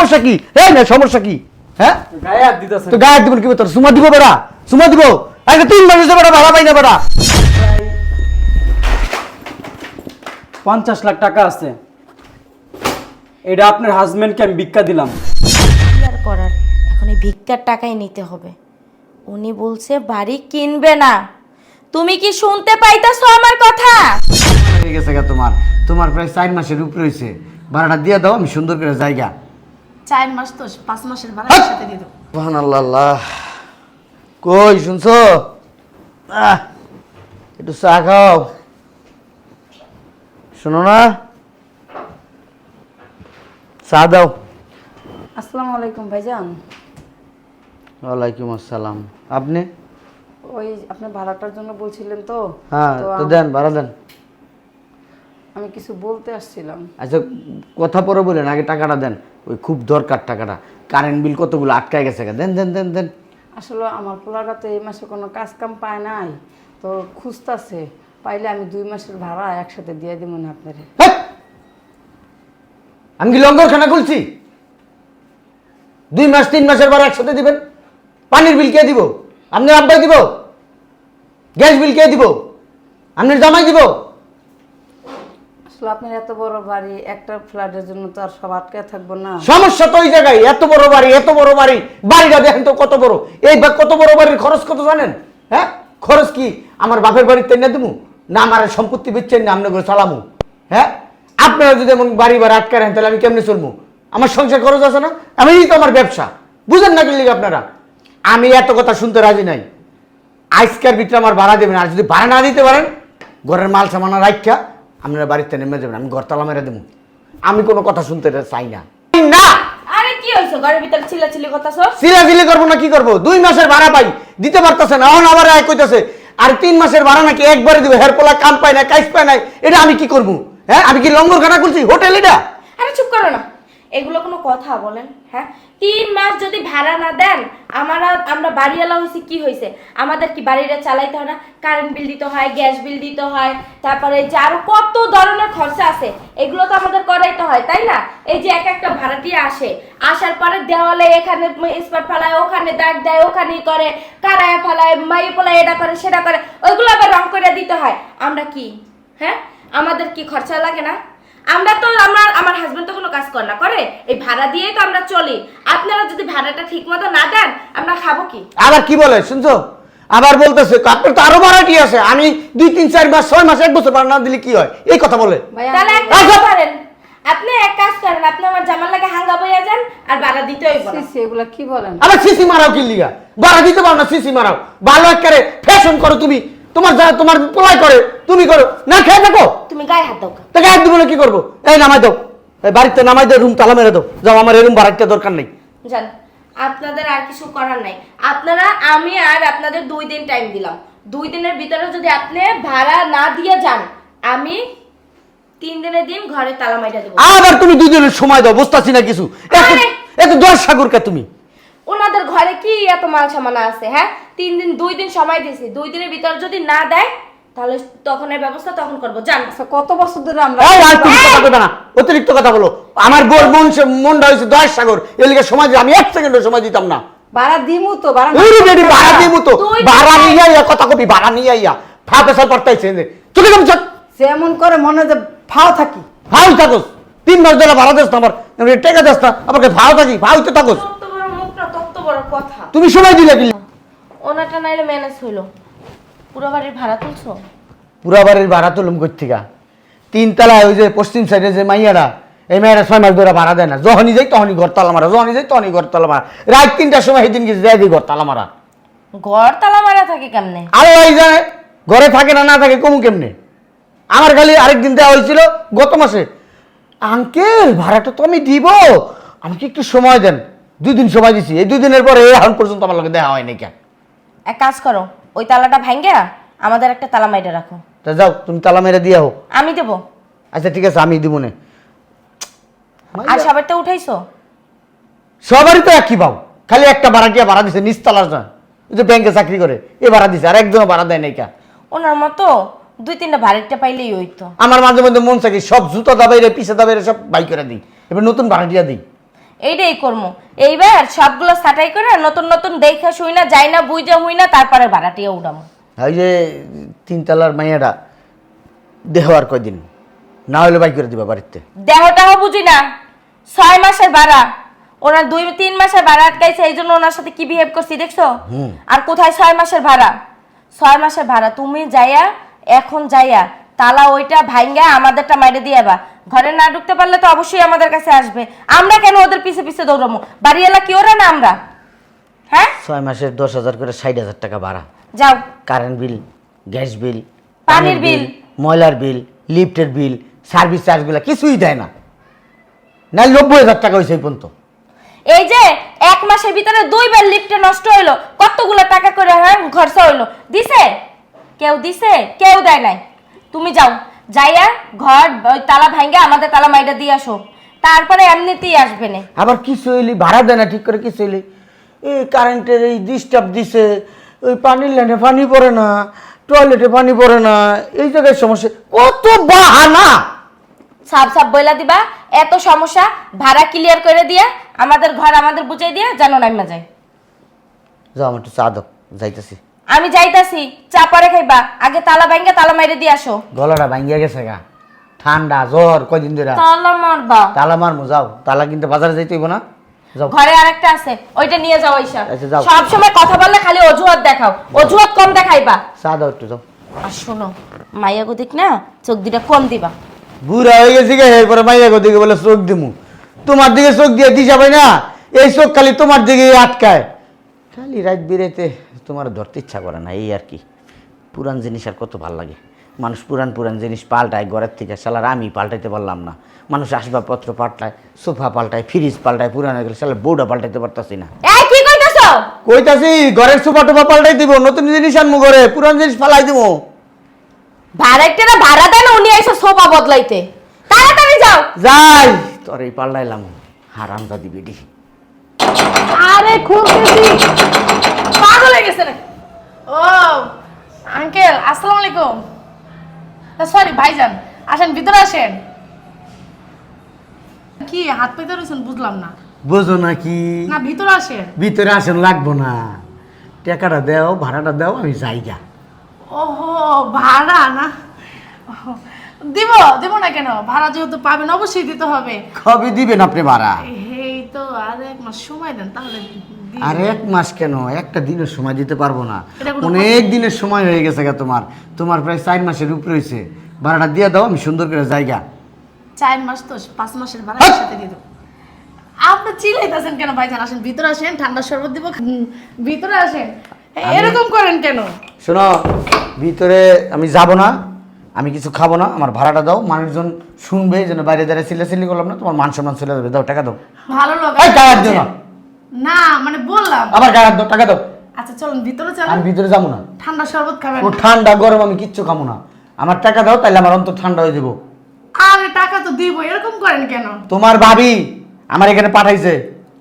সমস্যা কি? এই না সমস্যা কি? হ্যাঁ গায়ে হাত দিতেছে। তো গায়ে দিব কি তোর সুমা দিব বেড়া? সুমা দিব? আরে 3 মাস হইছে বেড়া ভাড়া পাই না বেড়া। 50 লাখ টাকা আছে, এটা আপনার হাজবেন্ডকে আমি ভিক্ষা দিলাম। কি আর করার, এখন এই ভিক্ষার টাকাই নিতে হবে। উনি বলছে বাড়ি কিনবে না। তুমি কি শুনতে পাইতাছো আমার কথা? হয়ে গেছে গা তোমার প্রায় 4 মাসের উপরে হইছে। ভাড়াটা দিয়ে দাও, আমি সুন্দর করে জায়গা। 4 মাস তো 5 মাসের ভাড়া একসাথে দিয়ে দেব। সুবহানাল্লাহ আল্লাহ। কই শুনছো? একটু চা খাও। শোনো না, চা দাও। আসসালামু আলাইকুম ভাইজান। ওয়ালাইকুম আসসালাম। আপনি? ওই আপনি ভাড়াটার জন্য বলছিলেন তো? হ্যাঁ তো দেন, ভাড়া দেন। আমি কিছু বলতে আসছিলাম। আচ্ছা কথা পরে বলেন, আগে টাকাটা দেন। ওই খুব দরকার টাকাটা। কারেন্ট বিল কতগুলো আটকায় গেছে। দেন দেন দেন দেন। আসলে আমার পোলাটা তো এই মাসে কোনো কাজ কাম পায় নাই, তো খুঁজতাছে। পাইলে আমি 2 মাসের ভাড়া একসাথে দিয়ে দিব না আপনারে। হেৎ! আমি কি লঙ্গরখানা খুলছি? 2 মাস 3 মাসের ভাড়া একসাথে দিবেন? পানির বিল কে দিব? আপনার আব্বাই দিব? গ্যাস বিল কে দিব? আপনার জামাই দিব? আসলে আপনার এত বড় বাড়ি, একটা ফ্ল্যাটের জন্য তো আর সব আটকে থাকবো না। সমস্যা তো ওই জায়গায়। এত বড় বাড়ি, এত বড় বাড়ি, বাড়িটা দেখেন তো কত বড়। এই কত বড় বাড়ির খরচ কত জানেন? হ্যাঁ খরচ কি আমার বাপের বাড়ির তাই না দেবো, না আমার সম্পত্তি বেচছেন না আপনার করে চালামু? হ্যাঁ আপনারা যদি এমন বাড়ি বাড়ি আটকে রাখেন তাহলে আমি কেমনে চলবো? আমার সংসার খরচ আছে না? আমি তো আমার ব্যবসা, বুঝেন না কি আপনারা? আমি এত কথা শুনতে রাজি নাই। আজকের ভিতরে আমার ভাড়া দেবেন। আর যদি ভাড়া না দিতে পারেন, ঘরের মাল সামানা রাখা আপনারা বাড়িতে নেমে যাবেন। আমি ঘর তালা মেরে দেবো। আমি কোনো কথা শুনতে চাই না। না আরে কি হইছে, ঘরের ভিতর চিল্লাচিল্লি করতাছো? সিলাসিলি করবো না কি করবো? 2 মাসের ভাড়া পাই, দিতে পারতেছে না। এখন আবার এক কইতেছে আর 3 মাসের ভাড়া নাকি একবারে দিবে। হেরপোলা কাম পায় না, কাজ পায় নাই। এটা আমি কি করবো? হ্যাঁ আমি কি লঙ্গরখানা খুলছি? হোটেল এটা? আরে চুপ করো না, এগুলো কোনো কথা বলেন? হ্যাঁ 3 মাস যদি ভাড়া না দেন, আমরা বাড়িওয়ালা হয়েছি, কি হয়েছে? আমাদের কি বাড়িটা চালাইতে হয় না? কারেন্ট বিল দিতে হয়, গ্যাস বিল দিতে হয়, তারপরে যে আরো কত ধরনের খরচা আছে, এগুলো তো আমাদের করাইতে হয়, তাই না? এই যে একটা ভাড়াটিয়া আসার পরে দেওয়ালে এখানে স্পট ফেলায়, ওখানে দাগ দেয়, ওখানেই করে, কারায় ফেলায়, মাই ফেলায়, এটা করে সেটা করে, ওইগুলো আবার রং করে দিতে হয়। আমরা কি হ্যাঁ আমাদের কি খরচা লাগে না? আমরা তো আমার হাজবেন্ড তো কোনো কাজ করে এই ভাড়া দিয়েই তো আমরা চলি। আপনারা যদি ভাড়াটা ঠিক মতো না দেন, আমরা খাবো কি? আবার কি বলে শুনছো? আবার বলতেছে আপনার তো আরো ভাড়াটি আছে। আমি 2 3 4 মাস 6 মাস 1 বছর ভাড়া না দিলে কি হয়? এই কথা বলে। তাহলে এক কাজ করেন, আপনি এক কাজ করেন, আপনি আমার জামার লাগে হাঙ্গা বইয়া যান, আর ভাড়া দিতে হইব না। সিসি এগুলা কি বলেন? আবার সিসি মারাও কি লিগা? ভাড়া দিতে পারো না, সিসি মারাও। ভালো একেবারে ফ্যাশন করো তুমি। তোমার পোলাই করে, তুমি করো না, খেয়ে থাকো। তুমি গায়ে হাত দাও। তো গায়ে দিব না কি করবো? এই নামাই দাও, এই বাড়িতে নামাই দাও, রুম তালা মেরে দাও। যাও, আমার এই রুম ভাড়াটা দরকার নেই। জান, আপনাদের আর কিছু করার নাই। আমি আর আপনাদের 2 দিন টাইম দিলাম। 2 দিনের ভিতরে যদি আপনি ভাড়া না দিয়ে যান, আমি 3 দিনের দিন ঘরে তালা মাইরা দেবো। আবার তুমি 2 দিনের সময় দাও, বুঝতাছি না কিছু। এত 10 সাগর কে তুমি? ওনাদের ঘরে কি এত মাল সামানা আছে? হ্যাঁ 2 দিন সময় দিয়েছি। 2 দিনের ভিতর যদি না দেয়, তাহলে তখন এর ব্যবস্থা তখন করবো। জান, আচ্ছা, কত বছর ধরে আমরা এই আর তুমি কথা বলবে না, অতিরিক্ত কথা বলো। আমার মনটা হয়েছে 10 সাগর। এর লিগে সময় আমি 1 সেকেন্ডের সময় দিতাম না। ভাড়া দিমু তো, ভাড়া ভাড়া দিমু তো, ভাড়া নিয়ে আইয়া কথা কবি, ভাড়া নিয়ে আইয়া ফা পেশাল পড়তাইছে। চলে গেম চল। যেমন করে মনে যে ফাও থাকি। ফাউ থাকোস 3 মাস ধরে ভাড়া দেস না, আমার টাকা দেস না, আমাকে ফাউ থাকি, ফাউতে থাকোস। তত বড় মুখটা, তত বড় কথা। তুমি সময় দিলে কি? ওনাটা নাইলে ম্যানেজ হইলো। পুরো বাড়ির ভাড়া তুলছো? পুরা বাড়ির ভাড়া তুলুম কই থেকে? 3 তলায় ওই যে পশ্চিম সাইডে যে মাইয়ারা, এই মেয়েরা 6 মাস ধরে ভাড়া দেয় না। যখনই যাই তখনই ঘর তালা মারা, যখনই যাই তখনই ঘর তালা মারা। রাত 3টার সময় সেদিন গেছে যাই দিই ঘর তালা মারা। ঘর তালা মারা থাকে কেমনে? আল্লাহ জানে ঘরে থাকে না থাকে কমু কেমনে। আমার খালি আরেকদিন দেওয়া হয়েছিল গত মাসে। আঙ্কেল ভাড়াটা তো আমি দিব, আমাকে একটু সময় দেন। 2 দিন সময় দিছি, এই 2 দিনের পরে এখন পর্যন্ত আমার লগে দেখা হয়নি। কেন? এক কাজ করো, ওই তালাটা ভাঙ্গা আমাদের একটা তালা মাইরা রাখো। তা যাও, তুমি তালা মেরে দিয়ে হো। আমি দেবো। আচ্ছা ঠিক আছে, আমি দিব না। আর সবার তো উঠাইছো? সবারই তো একই পাও, খালি একটা ভাড়াটিয়া ভাড়া দিছে নিচতলার জন্য, ওই যে ব্যাংকে চাকরি করে, এ ভাড়া দিছে, আর একজনও ভাড়া দেয় নাই। কা ওনার মতো 2-3টা ভাড়াটা পাইলেই হইতো। আমার মাঝে মধ্যে মন চাকি সব জুতা দাবাইরে পিছে দাবাইরে সব বাই করে দিই, এবার নতুন ভাড়াটিয়া দিই। এইটাই করবো। এইবার সবগুলো ছাটাই করে নতুন নতুন দেখা শুই না, যাই না, বুঝা হুই না, তারপরে ভাড়াটিয়া উঠামো। ওই যে 3 তলার মাইয়াটা দেহ আর কয়দিন, না হলে বাই করে দিবা বাড়িতে। দেহটাও বুঝি না, 6 মাসের ভাড়া, ওনার 2-3 মাসের ভাড়া আটকাইছে, এই জন্য ওনার সাথে কি বিহেভ করছি দেখছো? আর কোথায় 6 মাসের ভাড়া? 6 মাসের ভাড়া তুমি যাইয়া এখন যাইয়া তালা ওইটা ভাঙ্গা আমাদেরটা মাইরে দিয়ে বা ঘরে না ঢুকতে পারলে তো অবশ্যই আমাদের কাছে আসবে। আমরা কেন ওদের পিছে পিছে দৌড়াবো? বাড়িওয়ালা কি ওরা না আমরা? হ্যাঁ 6 মাসের 10,000 করে 60,000 টাকা ভাড়া, যাও। কারেন্ট বিল, গ্যাস বিল, পানির বিল, ময়লার বিল, লিফটের বিল, সার্ভিস চার্জগুলো কিছুই দেয় না, না 90,000 টাকা হয়েছে এই পর্যন্ত। এই যে 1 মাসের ভিতরে 2 বার লিফটে নষ্ট হইলো, কতগুলো টাকা করে খরচ হইলো? দিছে কেউ? দিছে কেউ দেয় নাই। তুমি যাও, যাইয়া ঘর ওই তালা ভাঙ্গা আমাদের তালা মাইরা দিয়ে আসো, তারপরে এমনিতেই আসবে না। আবার কিছু হইলি ভাড়া দেয় না ঠিক করে, কিছু হইলি এই কারেন্টের এই ডিস্টার্ব দিছে, ওই পানির লাইনে পানি পড়ে না, টয়লেটে পানি পড়ে না, এই জায়গায় সমস্যা, কত বাহানা। সাপ সাপ বইলা দিবা, এত সমস্যা ভাড়া ক্লিয়ার করে দিয়া আমাদের ঘর আমাদের বুঝাই দিয়া জানো নাইমা যায়। যাও আমার একটু চা দাও, যাইতেছি। আমি যাইতাছি, চা পরে খাইবা, আগে তালা ভাঙ্গা তালা মাইরে দিয়ে আসো। গলাটা ভাঙ্গিয়া গেছে গা, ঠান্ডা জ্বর কয়দিন ধরে। তালা মারবা? তালা মারমু, যাও। তালা কিনতে বাজারে যাইতে হইব না, যাও। ঘরে আরেকটা আছে, ওইটা নিয়ে যাও। আইসা আচ্ছা, যাও। সব সময় কথা বললে খালি অজুহাত দেখাও, অজুহাত কম দেখাইবা। চা দাও একটু, যাও। আর শোনো, মাইয়া গো দেখ না, চোখ দুটা কম দিবা। বুড়া হয়ে গেছি গে, এরপরে মাইয়া দিকে বলে চোখ দিমু, তোমার দিকে চোখ দিয়ে দিশা পাই না, এই চোখ খালি তোমার দিকে আটকায়, খালি রাত বিরেতে তোমার ধরতে ইচ্ছা করে না, এই আর কি। পুরান জিনিস আর কত ভাল লাগে, মানুষ পুরান পুরান জিনিস পাল্টায় ঘরের থেকে, শালার আমি পাল্টাইতে পারলাম না। মানুষ আসবাবপত্র পাল্টায়, সোফা পাল্টায়, ফ্রিজ পাল্টায়, পুরান হয়ে গেলে শালার বউটা পাল্টাইতে পারতাছি না। এই কি কইতাছো? কইতাছি ঘরের সোফা টোফা পাল্টাই দিব, নতুন জিনিস আনবো ঘরে, পুরান জিনিস ফালাই দিব। ভাড়াটা ভাড়া দেন, উনি আইসা সোফা বদলাইতে, তাড়াতাড়ি যাও। যাই তোর এই পাল্টাইলাম, হারামজাদি বেডি। আরে খুলতেছি, পাগল হয়ে গেছে নাকি? ও আঙ্কেল, আসসালামু আলাইকুম। সরি ভাইজান, আসেন ভিতরে আসেন। কি হাত পেতে রয়েছেন বুঝলাম না। বুঝো নাকি? না ভিতরে আসেন। ভিতরে আসেন লাগবো না, টাকাটা দাও, ভাড়াটা দাও, আমি যাইগা। ওহো ভাড়া না, ওহো, দিব দিব না কেন? ভাড়া যেহেতু পাবেন অবশ্যই দিতে হবে। কবে দিবেন আপনি ভাড়া? এই তো আর 1 মাস সময় দেন, তাহলে দিব। আর 1 মাস কেন, একটা দিনের সময় দিতে পারবো না, এটা কোনো অনেক দিনের সময় হয়ে গেছে গা তোমার, তোমার প্রায় 4 মাসের উপরে হয়েছে। ভাড়াটা দিয়ে দাও, আমি সুন্দর করে যাইগা। 4 মাস তো 5 মাসের ভাড়া হাট! একসাথে দিয়ে দেবো। আপনি চিল্লাইতেছেন কেন ভাইজান? আসেন ভিতরে আসেন, ঠান্ডা শরবত দিব। ভিতরে আসেন, এরকম করেন কেন? শোনো, ভিতরে আমি যাব না, আমি কিছু খাবো না, আমার ভাড়াটা দাও, মানুষজন শুনবে যেন বাইরে দাঁড়িয়ে চিল্লাচিল্লি করলাম না, তোমার মান সম্মান চলে যাবে, দাও টাকা দাও। ভালো লোক এই টাকা দিও না, না মানে বললাম। আবার টাকা দাও, টাকা দাও। আচ্ছা চলুন ভিতরে চলেন, আমি ভিতরে যাবো না, ঠান্ডা শরবত খাবেন। ও ঠান্ডা গরম আমি কিচ্ছু খাবো না, আমার টাকা দাও, তাইলে আমার অন্তর ঠান্ডা হয়ে যাবো। আরে টাকা তো দিব, এরকম করেন কেন? তোমার ভাবি আমার এখানে পাঠাইছে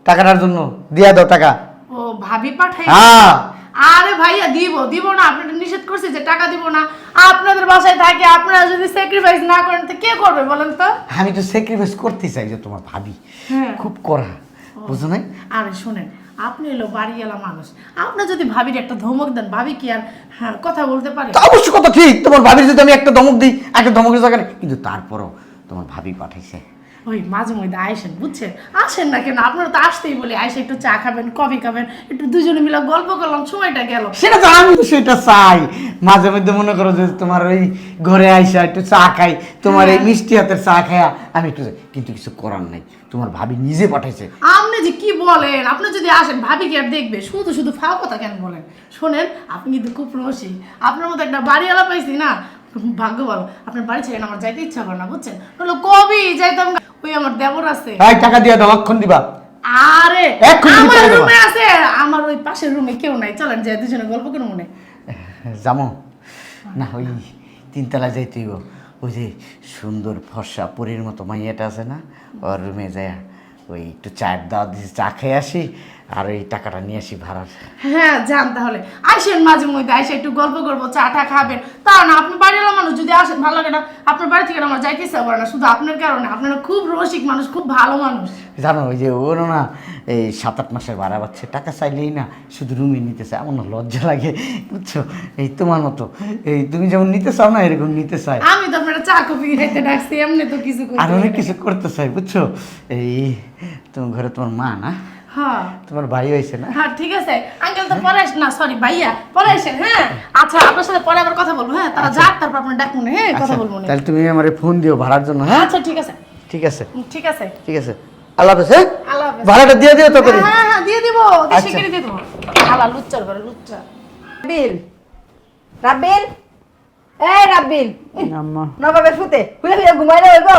টাকাটার জন্য, দিয়া দাও টাকা। ও ভাবি পাঠাই? হ্যাঁ। আরে ভাইয়া দিব দিব না, আপনাদের নিষেধ করছি যে টাকা দিব না। আপনাদের বাসায় থাকে, আপনারা যদি স্যাক্রিফাইস না করেন তো কে করবে বলেন তো? আমি তো স্যাক্রিফাইস করতে চাই, যে তোমার ভাবি হ্যাঁ। খুব কড়া, বুঝো নাই? আরে শুনেন, আপনি এলো বাড়িওয়ালা মানুষ, আপনি যদি ভাবির একটা ধমক দেন, ভাবি কি আর হ্যাঁ কথা বলতে পারে? তা অবশ্য কথা ঠিক, তোমার ভাবির যদি আমি একটা ধমক দিই, একটা ধমকের জায়গা নেই, কিন্তু তারপরও তোমার ভাবি পাঠাইছে। ওই মাঝে মধ্যে আইসেন, বুঝছেন? আসেন না কেন? আপনারা তো আসতেই বলি, আইসে একটু চা খাবেন, কফি খাবেন, একটু দুজনে মিলে গল্প করলাম, সময়টা গেল। সেটা তো আমি সেটা চাই, মাঝে মধ্যে মনে করো যে তোমার ওই ঘরে আইসা একটু চা খাই, তোমার এই মিষ্টি হাতের চা খায়া আমি একটু যাই, কিন্তু কিছু করার নাই, তোমার ভাবি নিজে পাঠাইছে। আপনি যে কি বলেন? আপনি যদি আসেন ভাবি কি আর দেখবে? শুধু শুধু ফাও কথা কেন বলেন? শোনেন, আপনি কিন্তু খুব রসি, আপনার মতো একটা বাড়িওয়ালা পাইছি না, ভাগ্য ভালো। আপনার বাড়ি ছেড়ে আমার যাইতে ইচ্ছা করে না, বুঝছেন? হলো কবি যাইতাম, ওই আমার দেবর আছে। এই টাকা দিয়ে দাও, অক্ষণ দিবা। আরে এক্ষুনি আমার চলে যাবো। রুমে আছে, আমার ওই পাশের রুমে কেউ নাই, চলেন যাই দুজনে গল্প করে মনে। যামো না, ওই 3 তলা যাইতে হইব, ওই যে সুন্দর ফর্সা পরীর মতো মাইয়াটা আছে না, ওর রুমে যায় ওই একটু চায়ের দাওয়াত দিয়েছে, চা খেয়ে আসি, আর এই টাকাটা নিয়ে আসি ভাড়ার। হ্যাঁ যান তাহলে, আসেন মাঝে মধ্যে, আসে একটু গল্প করবো, চা টা খাবেন। তা না আপনি বাড়িওয়ালা মানুষ, যদি আসেন ভালো লাগে না। আপনার বাড়ি থেকে আমার যাইতে ইচ্ছা করে না, শুধু আপনার কারণে। আপনারা খুব রসিক মানুষ, খুব ভালো মানুষ। জানো ওই যে ওর না এই 7-8 মাসের ভাড়া পাচ্ছে, টাকা চাইলেই না শুধু রুমে নিতে চায়, আমার না লজ্জা লাগে বুঝছো। এই তোমার মতো এই তুমি যেমন নিতে চাও না এরকম নিতে চাই। আমি তো আপনারা চা কফি খাইতে ডাকছি, এমনি তো কিছু করতে আর অনেক কিছু করতে চাই বুঝছো। এই তোমার ঘরে তোমার মা না, হ্যাঁ তোমার ভাই হয়েছে না? হ্যাঁ ঠিক আছে আঙ্কেল, তো পরে আসেন না, সরি ভাইয়া, পরে আসেন। হ্যাঁ আচ্ছা, আপনার সাথে পরে আবার কথা বলবো। হ্যাঁ তারা যাক, তারপর আপনার ডাকুন। হ্যাঁ কথা আচ্ছা, বলবো না। তাহলে তুমি আমারে ফোন দিও ভাড়ার জন্য। হ্যাঁ আচ্ছা ঠিক আছে, ঠিক আছে, ঠিক আছে। ঠিক আছে। আল্লাহ হাফেজ। হ্যাঁ আল্লাহ হাফেজ। ভাড়াটা দিয়ে দিও তো করে। হ্যাঁ হ্যাঁ দিয়ে দিব, আচ্ছা। শিগগিরই দিয়ে দেবো। আল্লাহ লুচ্চার ঘরে লুচ্চা। রাব্বিল, রাব্বিল, এই রাব্বিল, আম্মা নবাবের ফুতে হুইয়া হুইয়া ঘুমাই না হইব।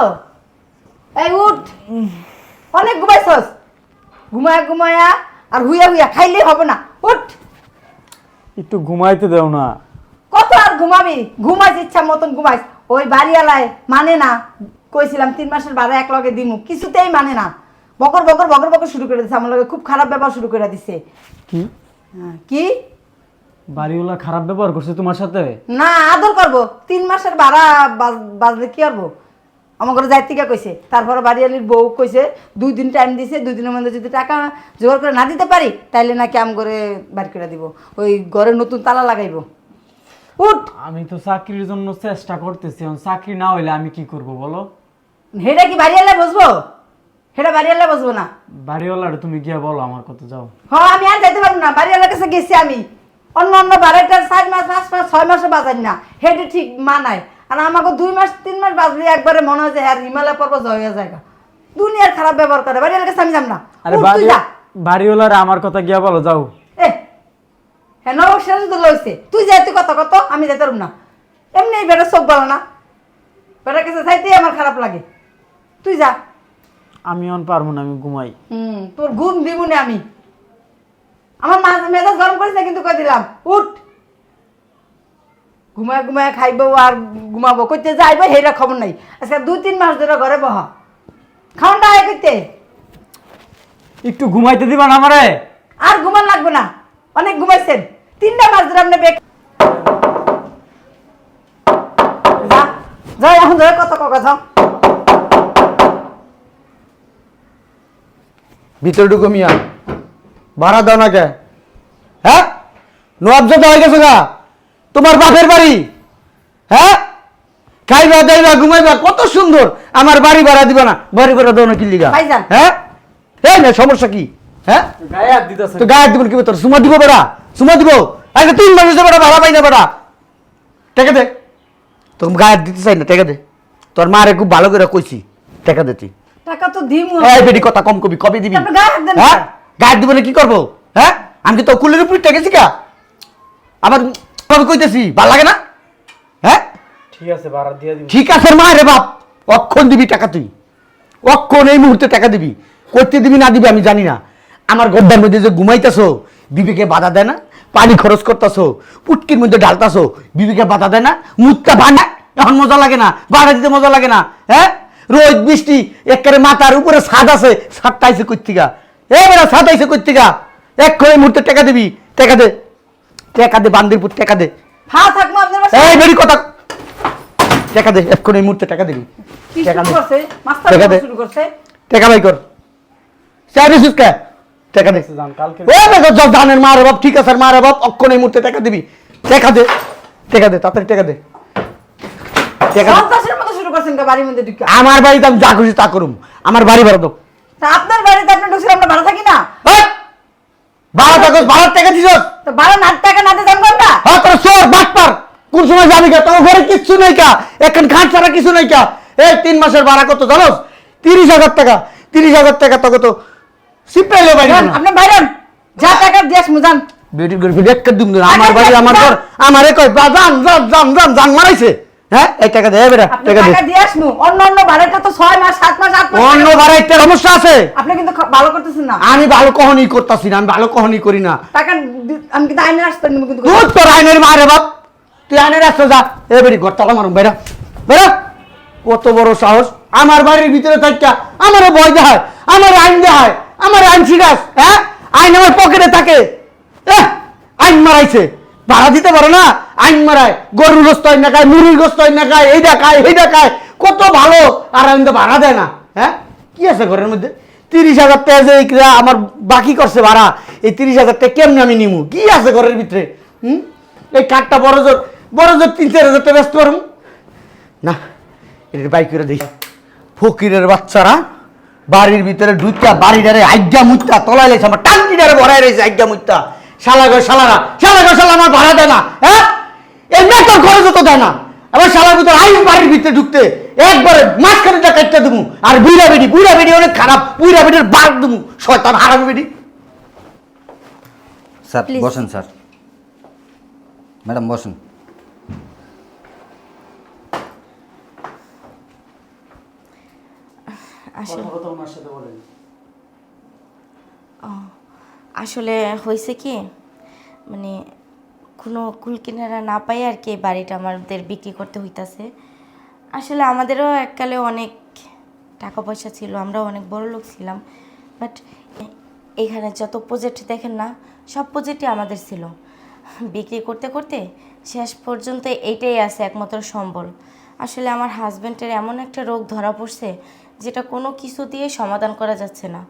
এই উঠ, অনেক ঘুমাইছস, ঘুমায়া ঘুমায়া আর হুইয়া হুইয়া খাইলে হবে না। উঠ, একটু ঘুমাইতে দাও না। কত আর ঘুমাবি? ঘুমাইস ইচ্ছা মতন ঘুমাইস। ওই বাড়িওয়ালায় মানে না, কইছিলাম 3 মাসের ভাড়া এক লগে দিমু, কিছুতেই মানে না। বকর বকর বকর বকর শুরু করে দিছে, আমার লগে খুব খারাপ ব্যবহার শুরু করে দিছে। কি হ্যাঁ, কি বাড়িওয়ালা খারাপ ব্যবহার করছে তোমার সাথে? না আদর করবো, 3 মাসের ভাড়া বাজলে কি করবো? আমার ঘরে যাইতে গিয়া কইছে। তারপরে বাড়িয়ালির বউ কইছে 2 দিন টাইম দিছে, 2 দিনের মধ্যে যদি টাকা জোগাড় করে না দিতে পারি তাইলে নাকি আম করে বাড়ি করে দিব, ওই ঘরে নতুন তালা লাগাইবো। উঠ, আমি তো চাকরির জন্য চেষ্টা করতেছি, এখন চাকরি না হইলে আমি কি করব বলো? হেটা কি বাড়িয়ালে বসবো? হেটা বাড়িয়ালে বসবো না। বাড়িওয়ালার তুমি গিয়া বলো আমার কথা, যাও। হ্যাঁ আমি আর যাইতে পারবো না, বাড়িওয়ালার কাছে গেছি আমি। অন্য অন্য বাড়িটার 4 মাস 5 মাস 6 মাসও বাজাই না, হেটে ঠিক মানায়। আর আমাকে 2 মাস 3 মাস বাজলে একবারে মনে হয় যে হ্যাঁ হিমালয় পর্বত হয়ে যায়। দুনিয়ার খারাপ ব্যবহার করে, বাড়িওয়ালার কাছে আমি যাব না। আরে উঠ, তুই যা। বাড়িওয়ালার আমার কথা গিয়া বলো, যাও। হ্যাঁ নবক সেরা তো লইছে, তুই যাই, তুই কত কত, আমি যাইতে পারব না। এমনি বেটা চোখ বলো না, বেটার কাছে চাইতেই আমার খারাপ লাগে। তুই যা। আমি অন পারবো না, আমি ঘুমাই। তোর ঘুম দিব না আমি। আমার মেজাজ গরম করিস না কিন্তু কই দিলাম। উঠ, ঘুমায় ঘুমায় খাইবো আর ঘুমাবো, কইতে যাইবো হেরা খবর নাই। আজকে 2-3 মাস ধরে ঘরে বহা, খাওয়ানটা আয় কইতে। একটু ঘুমাইতে দিবা না আমারে? আর ঘুমান লাগবে না, অনেক ঘুমাইছেন। 3টা মাস ধরে আপনি বেক যা যা, এখন ধরে কত কথা। ভিতরে ঢুকো মিয়া, ভাড়া দাও না কে? হ্যাঁ নোয়াবজা হয়ে গেছে গা তোমার বাপের বাড়ি। হ্যাঁ খাইবা দাইবা ঘুমাইবা কত সুন্দর, আমার বাড়ি ভাড়া দিবা না? বাড়ি ভাড়া দাও না কি লিগা? ভাইজান। হ্যাঁ এই না সমস্যা কি? হ্যাঁ গায়ে হাত দিতেছে। তো গায়ে দিব কি তোর সুমা দিব বেড়া, সুমা দিব। আরে 3 মাস হয়েছে বেড়া ভাড়া পাই না বেড়া, টাকা দে। তোর গায়ে হাত দিতে চাই না, টাকা দে। তোর মারে খুব ভালো করে কইছি, টাকা দে তুই। টাকা তো দিমু। এই বেটি কথা কম কবি, কবে দিবি? আপনি গায়ে হাত দেন না। হ্যাঁ গায়ে দিব না কি করবো? হ্যাঁ আমি কি তো কুলের উপরে টেকেছি কা? আবার কবে কইতেছি ভাল লাগে না? হ্যাঁ ঠিক আছে, ভাড়া দিয়ে দিবি। ঠিক আছে মা রে বাপ, অক্ষণ দিবি টাকা তুই, অক্ষণ এই মুহূর্তে টাকা দিবি। করতে দিবি না দিবি আমি জানি না। আমার গড্ডার মধ্যে যে ঘুমাইতেছো বিবেকে বাধা দেয় না? পানি খরচ করতেছো, পুটকির মধ্যে ঢালতাছো, বিবেকে বাধা দেয় না? মুখটা ভাঙা এখন মজা লাগে না? বাধা দিতে মজা লাগে না? হ্যাঁ রোদ বৃষ্টি একেবারে মাথার উপরে ছাদ আছে, ছাদটা আইসে কইতিকা, এবারে ছাদ আইসে কইতিকা। এক্ষণ এই মুহূর্তে টাকা দিবি, টাকা দে, টাকা দে বান্দিরপুর, টাকা দে। হ্যাঁ থাকবো আপনার বাসায়। এই বেরি কথা, টাকা দে, এক্ষণ এই মুহূর্তে টাকা দিবি। কি টাকা শুরু দে, করছে? মাস্টার টাকা দে। শুরু করছে। টাকা বাই কর, চাইছিস কে? টাকা দে। যান, কালকে ও জানের মারে বাপ, ঠিক আছে মারে বাপ, অক্ষণ এই মুহূর্তে টাকা দিবি। টাকা দে, টাকা দে, তাড়াতাড়ি টাকা দে, টাকা দে। সন্ত্রাসের মতো শুরু করছেন কে বাড়ির মধ্যে ঢুকে? আমার বাড়িতে আমি যা খুশি তা করুম, আমার বাড়ি ভাড়া দাও। তা আপনার বাড়িতে আপনি ঢুকছেন, আমরা ভাড়া থাকি না? এই, ভাড়া থাকো, ভাড়ার টাকা দিছ? তো ভাড়া না টাকা না দিয়ে জানবেন না? হ্যাঁ তোর চোর বাটপার, কোন সময় যাবি কা? তোমার ঘরে কিচ্ছু নাই কা, এখন খাট ছাড়া কিছু নাই কা। এই 3 মাসের ভাড়া কত জানোস? 30,000 টাকা। 30,000 টাকা তোকে তো সিপাইলে বাইরে না। আপনি বাইরেন, যা টাকা দিয়ে আসবো যান। বেটি করে বিলেট করে দিম না, আমার বাড়ি আমার ঘর, আমারে কই বা জান জান জান জান জান মারাইছে। হ্যাঁ এই টাকা দে বেটা, আপনি টাকা দে। টাকা দিয়ে আসবো। অন্য অন্য ভাড়াটা তো 6 মাস 7 মাস 8 মাস। অন্য ভাড়া একটা সমস্যা আছে। আপনি কিন্তু ভালো করতেছেন না। আমি ভালো কখনই করতাছি না, আমি ভালো কখনই করি না। টাকা আমি কিন্তু আইনের রাস্তা নিব কিন্তু। তুই তোর আইনের মারে বাপ, তুই আইনের রাস্তা যা। এ বেটি ঘর তালা মারুম বেটা, বেটা কত বড় সাহস আমার বাড়ির ভিতরে থাকা আমারে ভয় দেখায়, আমার আইন দেখায়, আমার আইন শিখাস। হ্যাঁ আইন আমার পকেটে থাকে। আইন মারাইছে, ভাড়া দিতে পারে না, আইন মারায়। গরুর গোস্ত হয় না খায়, মুরগির গোস্ত হয় না খায়, এইটা খায় সেইটা খায়, কত ভালো, আর আমি তো ভাড়া দেয় না। হ্যাঁ, কি আছে ঘরের মধ্যে? 30,000 টাকা যে আমার বাকি করছে ভাড়া, এই 30,000 টাকা কেমনে আমি নিমু? কি আছে ঘরের ভিতরে? এই কাঠটা বড় জোর 3-4,000 টাকা ব্যস্ত করুন না, এটা বাইক করে দিই। ফকিরের বাচ্চারা বাড়ির ভিতরে ঢুকা বাড়িটারে আজ্ঞা মুত্তা তলায় লেছে, আমার টাঙ্কিটারে ভরাই রয়েছে আজ্ঞা মুত্তা। শালা আমার ভাড়া দেয় না। হ্যাঁ, এই মেয়েটার খরচ তো দেয় না। এবার শালার ভিতরে আইন বাড়ির ভিতরে ঢুকতে একবারে মাঝখানেটা কাটতে দেবো। আর বুড়া বেডি অনেক খারাপ, বুড়া বেডির বাদ দেবো, শয়তান হারামি বেডি। Sir Please. বসেন স্যার, ম্যাডাম বসেন। আসলে ওনার সাথে বলেন। আসলে হয়েছে কি, মানে কোনো কুল কিনারা না পাই আর কি, এই বাড়িটা আমাদের বিক্রি করতে হইতাছে। আসলে আমাদেরও এককালে অনেক টাকা পয়সা ছিল, আমরাও অনেক বড় লোক ছিলাম, বাট এখানে যত প্রজেক্ট দেখেন না, সব প্রজেক্টই আমাদের ছিল। বিক্রি করতে করতে শেষ পর্যন্ত এইটাই আছে একমাত্র সম্বল। আসলে আমার হাজব্যান্ডের এমন একটা রোগ ধরা পড়ছে যেটা কোনো কিছু দিয়ে সমাধান করা যাচ্ছে না।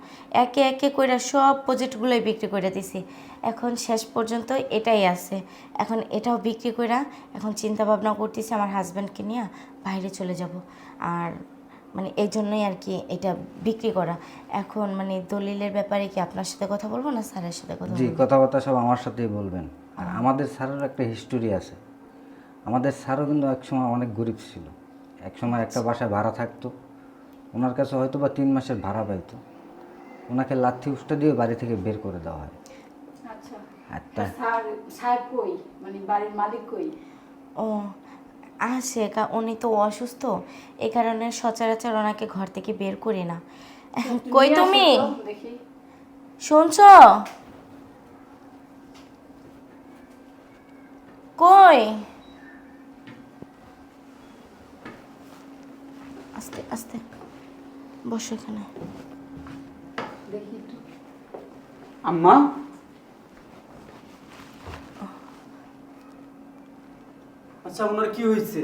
একে একে করে সব প্রজেক্টগুলোই বিক্রি করে দিছি, এখন শেষ পর্যন্ত এটাই আছে। এখন এটাও বিক্রি করে এখন চিন্তা ভাবনা করতেছি আমার হাজব্যান্ডকে নিয়ে বাইরে চলে যাব। আর মানে এই জন্যই আর কি এটা বিক্রি করা। এখন মানে দলিলের ব্যাপারে কি আপনার সাথে কথা বলবো না স্যারের সাথে কথা জি, বলবো? কথাবার্তা সব আমার সাথেই বলবেন। আর আমাদের স্যারের একটা হিস্টোরি আছে। আমাদের স্যারও কিন্তু একসময় অনেক গরিব ছিল, একসময় একটা বাসায় ভাড়া থাকতো, ওনার কাছে হয়তো বা 3 মাসের ভাড়া পাইতো, ওনাকে লাথি উষ্টা দিয়ে বাড়ি থেকে বের করে দেওয়া হয়। আচ্ছা, আর তাই সাহেব কই, মানে বাড়ির মালিক কই? ও আসে, উনি তো অসুস্থ, এই কারণে সচরাচর ওনাকে ঘর থেকে বের করি না। কই তুমি দেখি। শুনছ? কই? আস্তে আস্তে বসো এখানে। আম্মা, আচ্ছা ওনার কি হয়েছে?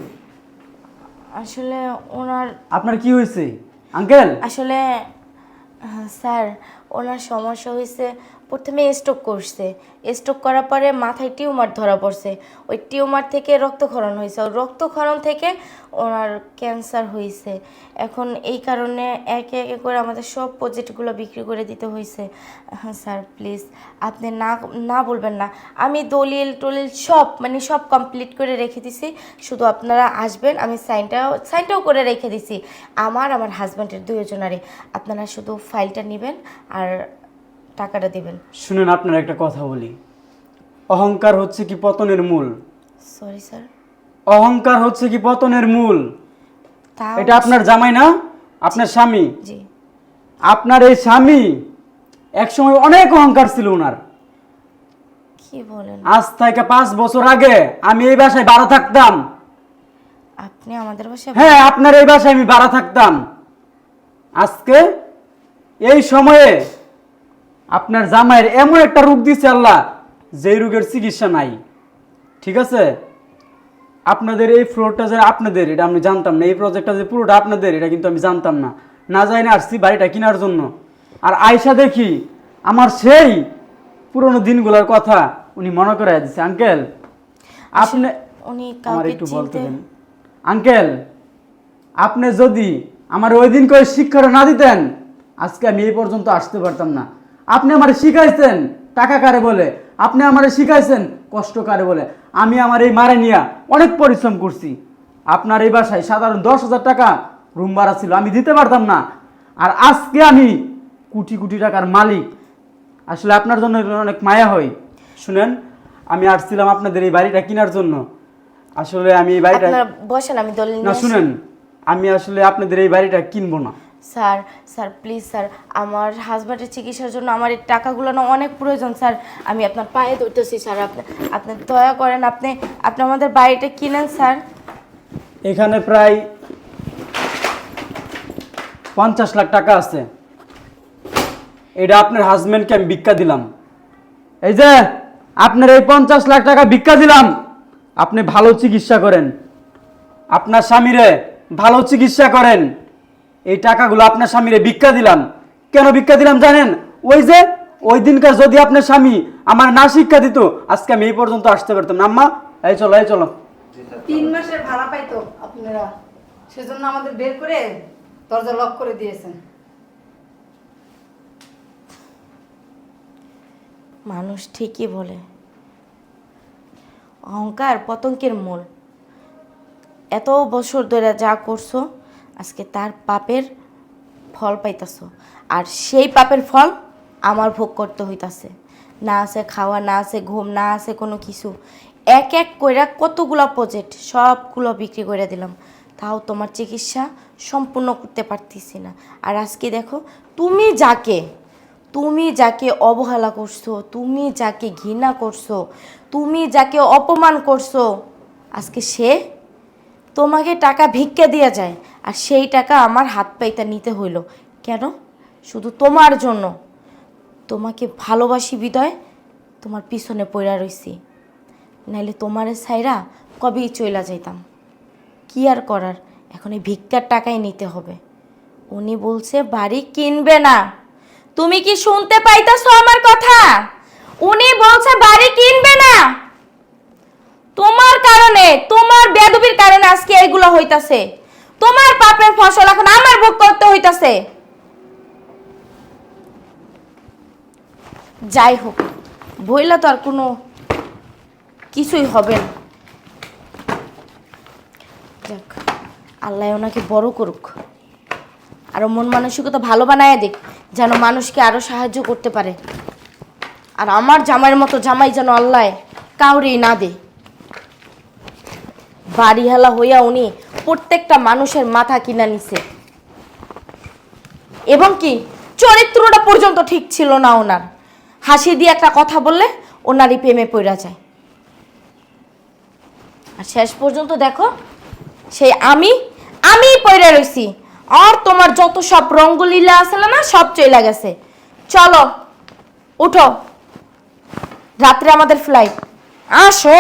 আসলে ওনার আপনার কি হয়েছে আঙ্কেল? আসলে স্যার, ওনার সমস্যা হয়েছে, প্রথমে স্ট্রোক করছে, স্ট্রোক করার পরে মাথায় টিউমার ধরা পড়ছে, ওই টিউমার থেকে রক্তক্ষরণ হয়েছে, ওই রক্তক্ষরণ থেকে ওনার ক্যান্সার হয়েছে। এখন এই কারণে একে একে করে আমাদের সব প্রজেক্টগুলো বিক্রি করে দিতে হয়েছে। স্যার প্লিজ আপনি না না বলবেন না, আমি দলিল টলিল সব মানে সব কমপ্লিট করে রেখে দিছি, শুধু আপনারা আসবেন, আমি সাইনটাও করে রেখে দিছি আমার হাজব্যান্ডের দুজনারই। আপনারা শুধু ফাইলটা নেবেন আর টাকাটা দিবেন। শুনেন, আপনার একটা কথা বলি, অহংকার হচ্ছে কি পতনের মূল। Sorry sir. অহংকার হচ্ছে কি পতনের মূল। তা এটা আপনার জামাই না, আপনার স্বামী। জি। আপনার এই স্বামী একসময় অনেক অহংকার ছিল ওনার। কি বলেন? আজ থেকে 5 বছর আগে আমি এই বাসায় ভাড়া থাকতাম। আপনি আমাদের বাসায়? হ্যাঁ, আপনার এই বাসায় আমি ভাড়া থাকতাম। আজকে এই সময়ে আপনার জামাইয়ের এমন একটা রোগ দিচ্ছে আল্লাহ, যেই রোগের চিকিৎসা নাই। ঠিক আছে, আপনাদের এই ফ্লোরটা যে আপনাদের, এটা আমি জানতাম না। এই প্রজেক্টটা যে পুরোটা আপনাদের, এটা কিন্তু আমি জানতাম না। না জানি আসছি বাড়িটা কেনার জন্য। আর আয়সা দেখি আমার সেই পুরনো দিনগুলোর কথা উনি মনে করে দিচ্ছে। আঙ্কেল আপনি উনি আমার কাউকে একটু বলতে চিনতে? দেন। আঙ্কেল, আপনি যদি আমার ওই দিন করে শিক্ষাটা না দিতেন, আজকে আমি এই পর্যন্ত আসতে পারতাম না। আপনি আমারে শিখাইছেন টাকা কারে বলে, আপনি আমারে শিখাইছেন কষ্ট কারে বলে। আমি আমার এই মারে নিয়ে অনেক পরিশ্রম করছি। আপনার এই বাসায় সাধারণ 10,000 টাকা রুম ভাড়া ছিল, আমি দিতে পারতাম না। আর আজকে আমি কোটি কোটি টাকার মালিক। আসলে আপনার জন্য অনেক মায়া হয়। শুনেন, আমি আসছিলাম আপনাদের এই বাড়িটা কেনার জন্য। আসলে আমি এই বাড়িটা, আপনারা বসেন, আমি দলিল না নিয়ে আসি। শুনেন, আমি আসলে আপনাদের এই বাড়িটা কিনবো না। স্যার স্যার প্লিজ স্যার, আমার হাজব্যান্ডের চিকিৎসার জন্য আমার এই টাকাগুলো না অনেক প্রয়োজন স্যার। আমি আপনার পায়ে ধরতেছি স্যার, আপনি দয়া করেন, আপনি আমাদের বাড়িটা কিনেন স্যার। এখানে প্রায় 50 লাখ টাকা আছে। এটা আপনার হাজবেন্ডকে আমি ভিক্ষা দিলাম। এই যে আপনার এই 50 লাখ টাকা ভিক্ষা দিলাম, আপনি ভালো চিকিৎসা করেন, আপনার স্বামীরে ভালো চিকিৎসা করেন। এই টাকাগুলো আপনার স্বামীরে ভিক্ষা দিলাম। কেন ভিক্ষা দিলাম জানেন? ওই যে ওই দিনকার যদি আপনার স্বামী আমার না শিক্ষা দিত, আজকে আমি এই পর্যন্ত আসতে পারতাম না। আম্মা এই চলো, এই চলো। 3 মাসের ভাড়া পাইতো আপনারা, সেজন্য আমাদের বের করে দরজা লক করে দিয়েছেন। মানুষ ঠিকই বলে, অহংকার পতঙ্গের মূল। এত বছর ধরে যা করছো, আজকে তার পাপের ফল পাইতাছো। আর সেই পাপের ফল আমার ভোগ করতে হইতাছে। না আছে খাওয়া, না আছে ঘুম, না আছে কোনো কিছু। এক এক কইরা কতগুলো প্রজেক্ট সবগুলো বিক্রি করে দিলাম, তাও তোমার চিকিৎসা সম্পূর্ণ করতে পারতেছি না। আর আজকে দেখো, তুমি যাকে অবহেলা করছো, তুমি যাকে ঘৃণা করছো, তুমি যাকে অপমান করছো, আজকে সে তোমাকে টাকা ভিক্ষা দিয়ে যায়। আর সেই টাকা আমার হাত পাইতে নিতে হইল কেন? শুধু তোমার জন্য। তোমাকে ভালোবাসি বিদয় তোমার পিছনে পড়া রইছি, নাইলে তোমারে ছাইরা কবেই চইলা যাইতাম। কি আর করার, এখন এই ভিক্ষার টাকাই নিতে হবে। উনি বলছে বাড়ি কিনবে না। তুমি কি শুনতে পাইতাছো আমার কথা? উনি বলছে বাড়ি কিনবে না। তোমার কারণে, তোমার বেয়াদবির কারণে আজকে এগুলো হইতাছে। তোমার পাপের ফসল এখন আমার ভোগ করতে হইতাছে। যাই হোক, বইলা তো আর কোনো কিছুই হবে না। যাক, আল্লাহ ওনাকে বড় করুক, আরো মন মানসিকতা ভালো বানায় দিক, যেন মানুষকে আরো সাহায্য করতে পারে। আর আমার জামাইয়ের মতো জামাই যেন আল্লাহ কাউরেই না দে। বাড়িহালা হইয়া উনি প্রত্যেকটা মানুষের মাথা কিনা নিছে, এবং কি চরিত্রটা পর্যন্ত ঠিক ছিল না ওনার। হাসি দিয়ে একটা কথা বললে ওনারই প্রেমে পড়া যায়। আর শেষ পর্যন্ত দেখো, সেই আমি পড়ে রইছি। আর তোমার যত সব রঙ্গলীলা আছে না, সব চলে গেছে। চলো উঠো, রাত্রে আমাদের ফ্লাইট। আসো।